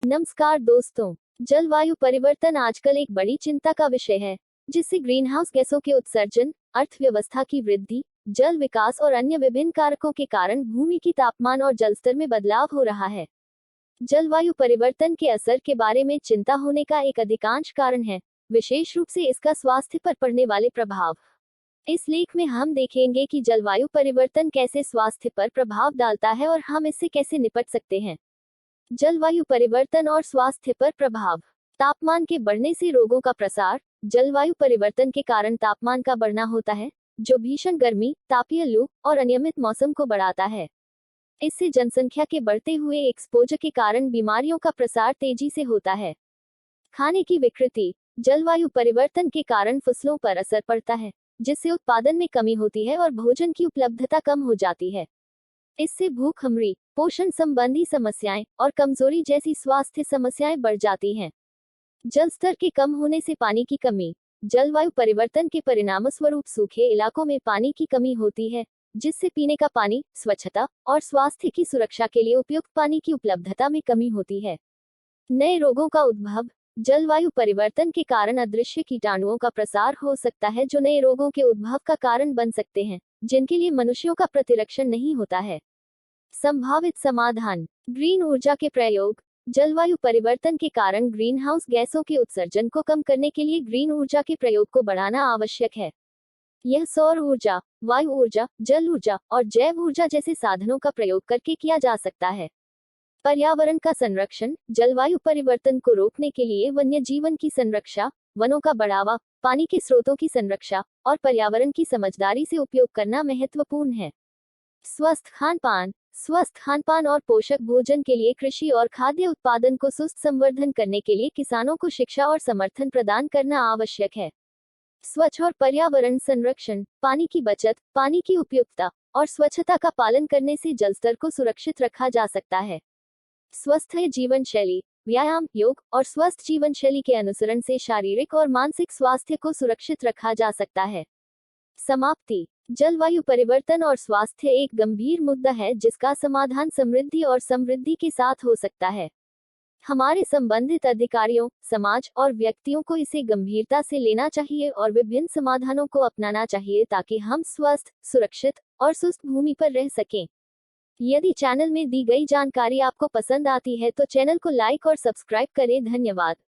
नमस्कार दोस्तों। जलवायु परिवर्तन आजकल एक बड़ी चिंता का विषय है, जिससे ग्रीनहाउस गैसों के उत्सर्जन, अर्थव्यवस्था की वृद्धि, जल विकास और अन्य विभिन्न कारकों के कारण भूमि की तापमान और जलस्तर में बदलाव हो रहा है। जलवायु परिवर्तन के असर के बारे में चिंता होने का एक अधिकांश कारण है, विशेष रूप से इसका स्वास्थ्य पर पड़ने वाले प्रभाव। इस लेख में हम देखेंगे कि जलवायु परिवर्तन कैसे स्वास्थ्य पर प्रभाव डालता है और हम इससे कैसे निपट सकते हैं। जलवायु परिवर्तन और स्वास्थ्य पर प्रभाव। तापमान के बढ़ने से रोगों का प्रसार। जलवायु परिवर्तन के कारण तापमान का बढ़ना होता है, जो भीषण गर्मी, तापीय लू और अनियमित मौसम को बढ़ाता है। इससे जनसंख्या के बढ़ते हुए एक्सपोजर के कारण बीमारियों का प्रसार तेजी से होता है। खाने की विकृति। जलवायु परिवर्तन के कारण फसलों पर असर पड़ता है, जिससे उत्पादन में कमी होती है और भोजन की उपलब्धता कम हो जाती है। इससे भूखमरी, पोषण संबंधी समस्याएं और कमजोरी जैसी स्वास्थ्य समस्याएं बढ़ जाती हैं। जल स्तर के कम होने से पानी की कमी। जलवायु परिवर्तन के परिणामस्वरूप सूखे इलाकों में पानी की कमी होती है, जिससे पीने का पानी, स्वच्छता और स्वास्थ्य की सुरक्षा के लिए उपयुक्त पानी की उपलब्धता में कमी होती है। नए रोगों का उद्भव। जलवायु परिवर्तन के कारण अदृश्य कीटाणुओं का प्रसार हो सकता है, जो नए रोगों के उद्भव का कारण बन सकते हैं, जिनके लिए मनुष्यों का प्रतिरक्षण नहीं होता है। संभावित समाधान। ग्रीन ऊर्जा के प्रयोग। जलवायु परिवर्तन के कारण ग्रीनहाउस गैसों के उत्सर्जन को कम करने के लिए ग्रीन ऊर्जा के प्रयोग को बढ़ाना आवश्यक है। यह सौर ऊर्जा, वायु ऊर्जा, जल ऊर्जा और जैव ऊर्जा जैसे साधनों का प्रयोग करके किया जा सकता है। पर्यावरण का संरक्षण। जलवायु परिवर्तन को रोकने के लिए वन्य जीवन की संरक्षा, वनों का बढ़ावा, पानी के स्रोतों की संरक्षा और पर्यावरण की समझदारी से उपयोग करना महत्वपूर्ण है। स्वस्थ खान-पान। स्वस्थ खान-पान और पोषक भोजन के लिए कृषि और खाद्य उत्पादन को सुस्त संवर्धन करने के लिए किसानों को शिक्षा और समर्थन प्रदान करना आवश्यक है। स्वच्छ और पर्यावरण संरक्षण। पानी की बचत, पानी की उपयुक्तता और स्वच्छता का पालन करने से जल स्तर को सुरक्षित रखा जा सकता है। स्वस्थ जीवन शैली। व्यायाम, योग और स्वस्थ जीवन शैली के अनुसरण से शारीरिक और मानसिक स्वास्थ्य को सुरक्षित रखा जा सकता है। समाप्ति। जलवायु परिवर्तन और स्वास्थ्य एक गंभीर मुद्दा है, जिसका समाधान समृद्धि और समृद्धि के साथ हो सकता है। हमारे संबंधित अधिकारियों, समाज और व्यक्तियों को इसे गंभीरता से लेना चाहिए और विभिन्न समाधानों को अपनाना चाहिए, ताकि हम स्वस्थ, सुरक्षित और सुस्त भूमि पर रह सकें। यदि चैनल में दी गई जानकारी आपको पसंद आती है तो चैनल को लाइक और सब्सक्राइब करें। धन्यवाद।